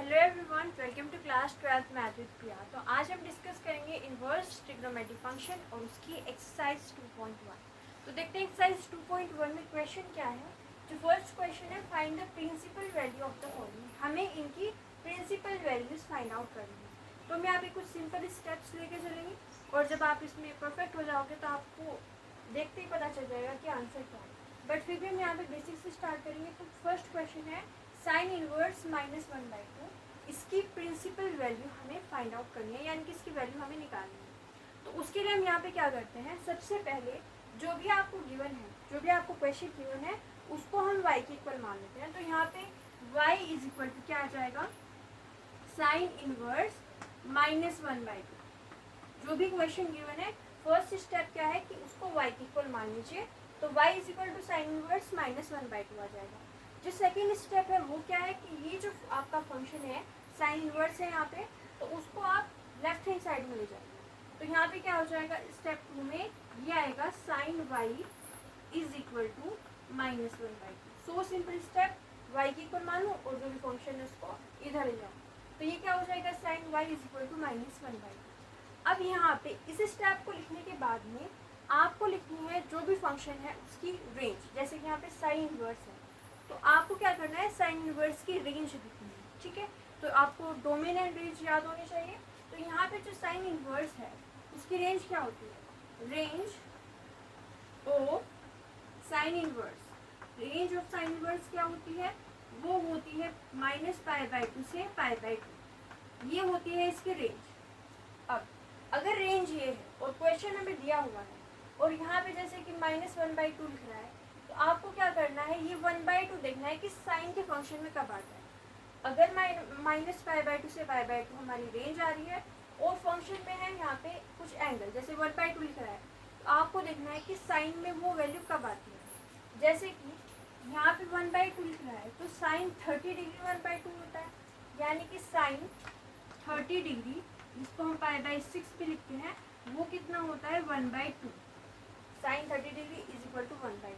Hello everyone, welcome to class 12th math with Priya. तो आज हम डिस्कस करेंगे इनवर्स ट्रिग्नोमेट्रिक फंक्शन और उसकी एक्सरसाइज 2.1। तो देखते हैं एक्सरसाइज 2.1 में क्वेश्चन क्या है। जो फर्स्ट क्वेश्चन है, find the principal value of the following. हमें इनकी प्रिंसिपल वैल्यूज फाइंड आउट करनी है। तो हम यहाँ पे कुछ सिंपल स्टेप्स लेके चलेंगे और जब आप इसमें परफेक्ट हो जाओगे तो आपको देखते ही पता चल जाएगा कि आंसर क्या है। बट फिर भी हम यहाँ पे बेसिक से स्टार्ट करेंगे। तो फर्स्ट क्वेश्चन है साइन इनवर्स -1/2। इसकी प्रिंसिपल वैल्यू हमें फाइंड आउट करनी है, यानी कि इसकी वैल्यू हमें निकालनी है। तो उसके लिए हम यहाँ पे क्या करते हैं, सबसे पहले जो भी आपको गिवन है, जो भी आपको क्वेश्चन गिवन है, उसको हम y के इक्वल मान लेते हैं। तो यहाँ पे y इज इक्वल टू क्या आ जाएगा, साइन इनवर्स -1/2। जो भी क्वेश्चन गिवन है, फर्स्ट स्टेप क्या है कि उसको y के इक्वल मान लीजिए। तो y is equal to sine inverse -1/2 आ जाएगा। जो सेकेंड स्टेप है वो क्या है कि ये जो आपका फंक्शन है साइन इनवर्स है यहाँ पे, तो उसको आप लेफ्ट हैंड साइड में ले जाएंगे। तो यहाँ पे क्या हो जाएगा, स्टेप 2 में ये आएगा sine y is equal to -1/2। So simple step, y की इक्वल मानो और जो भी फंक्शन है उसको इधर ले जाओ। तो ये क्या हो जाएगा, sine y is equal to -1/2। अब यहाँ पे इस स्टेप को लिखने के बाद में आपको लिखनी है जो भी फंक्शन है उसकी रेंज। जैसे कि यहाँ पे साइन इनवर्स है, तो आपको क्या करना है, साइन इनवर्स की रेंज लिखनी है। ठीक है, तो आपको डोमेन एंड रेंज याद होनी चाहिए। तो यहाँ पे जो साइन इनवर्स है उसकी रेंज क्या होती है, range of sine inverse. Range of sine inverse क्या होती है, वो होती है -π/2 से π/2। ये होती है इसकी रेंज। अब अगर रेंज ये है और क्वेश्चन हमें दिया हुआ है और यहाँ पे जैसे कि -1/2 लिख रहा है, तो आपको क्या करना है, ये 1/2 देखना है कि साइन के फंक्शन में कब आता है। अगर -π/2 से π/2 हमारी रेंज आ रही है और फंक्शन में है यहाँ पे कुछ एंगल, जैसे 1/2 लिख रहा है, तो आपको देखना है कि साइन में वो वैल्यू कब आती है। जैसे कि यहाँ पे 1/2 लिख रहा है, तो साइन 30 डिग्री 1/2 होता है, यानी कि साइन 30 डिग्री, जिसको हम π/6 पे लिखते हैं, वो कितना होता है 1/2। Sine 30 degree is equal to 1/2।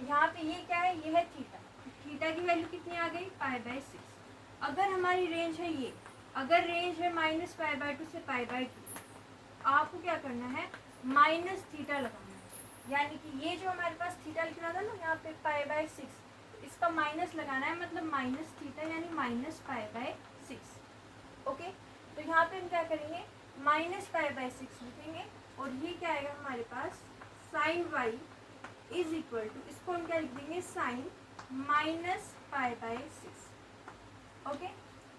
यहाँ पे ये क्या है, ये है थीटा। थीटा की वैल्यू कितनी आ गई, π/6। अगर हमारी रेंज है ये, अगर रेंज है -π/2 से π/2, आपको क्या करना है, माइनस थीटा लगाना है। यानी कि ये जो हमारे पास थीटा लिख रहा था ना यहाँ पे π/6, इसका माइनस लगाना है, मतलब माइनस थीटा यानी -π/6। ओके, तो यहाँ पे हम क्या करेंगे, -π/6 लिखेंगे और ये क्या आएगा हमारे पास, sine y is equal to, इसको हम क्या लिख देंगे, साइन -π/6। ओके,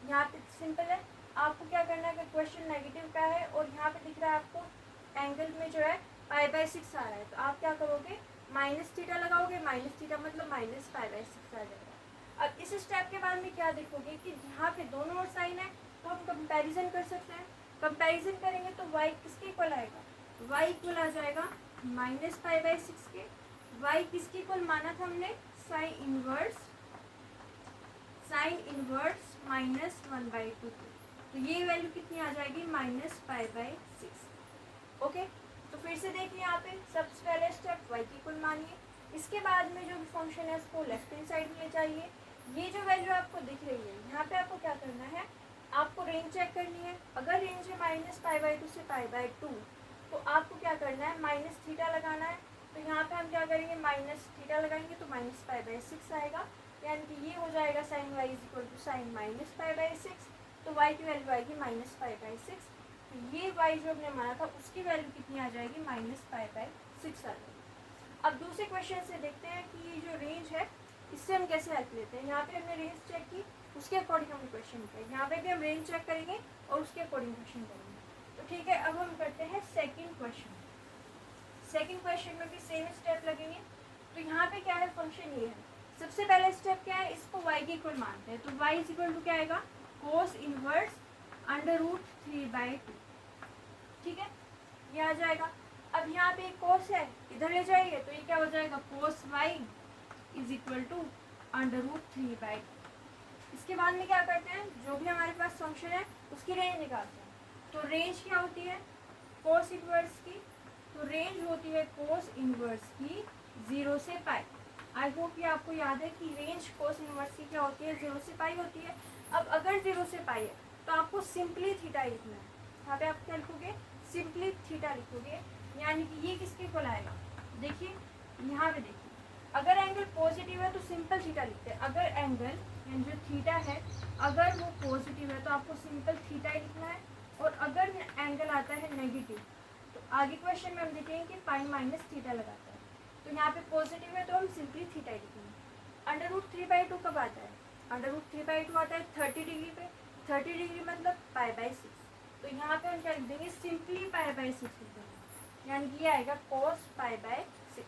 यहाँ पे सिंपल है। आपको क्या करना है, अगर क्वेश्चन नेगेटिव का है और यहाँ पे दिख रहा है आपको एंगल में जो है π/6 आ रहा है, तो आप क्या करोगे, माइनस थीटा लगाओगे। माइनस थीटा मतलब -π/6 आ जाएगा। अब इस स्टेप के बाद में क्या देखोगे कि यहाँ पे दोनों और साइन है, तो हम कंपैरिजन कर सकते हैं। कंपैरिजन करेंगे तो y किसके इक्वल आएगा, y इक्वल आ जाएगा -π/6 के। y किसके इक्वल माना था हमने, साइन इनवर्स -1/2। तो ये वैल्यू कितनी आ जाएगी, -π/6। ओके, तो फिर से देखिए यहाँ पे सबसे पहले स्टेप y की इक्वल मानिए। इसके बाद में जो भी फंक्शन है उसको लेफ्ट हैंड साइड में ले जाइए। ये जो वैल्यू आपको दिख रही है, यहाँ पे आपको क्या करना है, आपको रेंज चेक करनी है। अगर रेंज है -π/2 से π/2, तो आपको क्या करना है, माइनस थीटा लगाना है। तो यहाँ पे हम क्या करेंगे, माइनस थीटा लगाएंगे तो -π/6 आएगा, यानी कि ये हो जाएगा sine y is equal to sine -π/6। तो y की वैल्यू आएगी -π/6। तो ये y जो हमने माना था उसकी वैल्यू कितनी आ जाएगी, -π/6 आ जाएगी। अब दूसरे क्वेश्चन से देखते हैं कि ये जो रेंज है इससे हम कैसे हेल्प लेते हैं। यहाँ पे हमने रेंज चेक की, उसके अकॉर्डिंग हम क्वेश्चन करें। यहाँ पे भी हम रेंज चेक करेंगे और उसके अकॉर्डिंग क्वेश्चन करेंगे। तो ठीक है, अब हम करते हैं सेकंड क्वेश्चन। सेकंड क्वेश्चन में भी सेम स्टेप लगेंगे। तो यहाँ पे क्या है, फंक्शन ये है। सबसे पहला स्टेप क्या है, इसको y के इक्वल मानते हैं। तो y इज इक्वल टू क्या आएगा, कोस इनवर्स √3/2। ठीक है, ये आ जाएगा। अब यहाँ पे एक कोस है, इधर ले जाइए तो ये क्या हो जाएगा, कोस y इज इक्वल टू √3/2। इसके बाद में क्या करते हैं, जो भी हमारे पास फंक्शन है उसकी रेंज निकालते हैं। तो रेंज क्या होती है, कोस इनवर्स की। तो रेंज होती है कोस इनवर्स की 0 से पाई। आई होप ये आपको याद है कि रेंज कोस इनवर्स की क्या होती है, 0 से पाई होती है। अब अगर 0 से पाई है तो आपको सिंपली थीटा लिखना है। यहाँ पे आप क्या लिखोगे, सिंपली थीटा लिखोगे, यानी कि ये किसके इक्वल आएगा, देखिए यहाँ पे देखिए, अगर एंगल पॉजिटिव है तो सिंपल थीटा लिखते हैं, अगर एंगल यानी जो थीटा है अगर वो पॉजिटिव है तो आपको सिंपल थीटा ही लिखना है, और अगर एंगल आता है नेगेटिव तो आगे क्वेश्चन में हम देखेंगे कि पाई माइनस थीटा लगाता है, तो यहाँ पे पॉजिटिव है तो हम सिंपली थीटा ही लिखेंगे। अंडर रूट 3/2 कब आता है, अंडर रूट 3/2 आता है 30 डिग्री पे, 30 डिग्री मतलब पाई/6, तो यहाँ पे हम क्या लिख देंगे, सिंपली पाई/6 लिख देंगे, यानी कि ये आएगा cos पाई/6,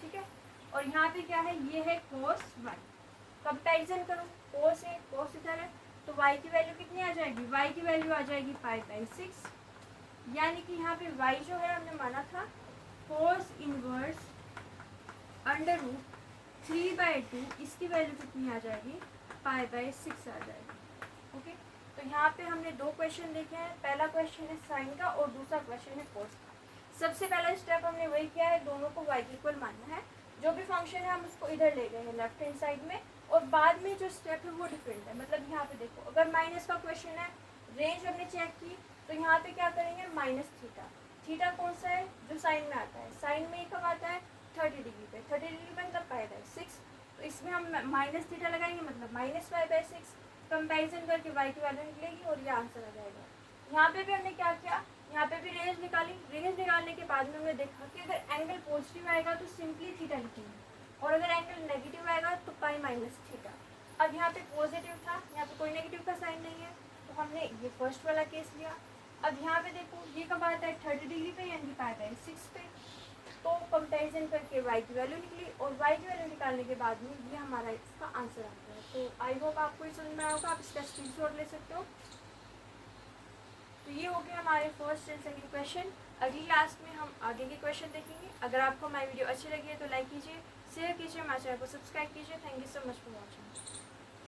ठीक है। और यहाँ पे क्या है, ये है cos y, कंपैरिजन करो, cos है cos इधर है, तो y की वैल्यू कितनी आ जाएगी, y की वैल्यू आ जाएगी पाई/6, यानी कि यहाँ पे y जो है हमने माना था cos इनवर्स अंडर रूट 3/2, इसकी वैल्यू कितनी आ जाएगी, पाई/6 आ जाएगी, ओके। तो यहाँ पे हमने दो क्वेश्चन देखे हैं, पहला क्वेश्चन है साइन का और दूसरा क्वेश्चन है कोस का। सबसे पहला स्टेप हमने वही किया है, दोनों को y इक्वल मानना है, जो भी फंक्शन है हम उसको इधर ले गए हैं लेफ्ट हैंड साइड में, और बाद में जो स्टेप है वो डिफरेंट है। मतलब यहाँ पे देखो, अगर माइनस का क्वेश्चन है, रेंज हमने चेक की, तो यहाँ पे क्या करेंगे, माइनस थीटा, थीटा कौन सा है जो साइन में आता है, साइन में कब आता है 30 डिग्री पे, 30 डिग्री मतलब पाई/6, तो इसमें हम माइनस थीटा लगाएंगे मतलब माइनस पाई/6, कंपेरिजन करके y की वैल्यू निकलेगी और ये आंसर आ जाएगा। यहाँ पे भी हमने क्या किया, यहाँ पे भी रेंज निकाली, रेंज निकालने के बाद में हमने देखा कि अगर एंगल पॉजिटिव आएगा तो सिंपली थीटा लिखेंगे, और अगर एंगल नेगेटिव आएगा तो पाई माइनस थीटा। अब यहाँ पे पॉजिटिव था, यहाँ पे कोई नेगेटिव का साइन नहीं है, तो हमने ये फर्स्ट वाला केस लिया। अब यहाँ पे देखो ये कब आता है 30 डिग्री पे, यानी कि पाई/6 पे, तो कंपैरिजन करके y की वैल्यू निकली, और y की वैल्यू निकालने के बाद में ये हमारा इसका आंसर आता है। तो आई होप आपको ये समझ में आया होगा, आप इसका स्क्रीनशॉट ले सकते हो। तो ये हो गया हमारे फर्स्ट एंड सेकंड क्वेश्चन। अगली क्लास में हम आगे के क्वेश्चन देखेंगे। अगर आपको हमारी वीडियो अच्छी लगी है तो लाइक कीजिए, शेयर कीजिए, हमारे चैनल को सब्सक्राइब कीजिए। Thank you so much for watching.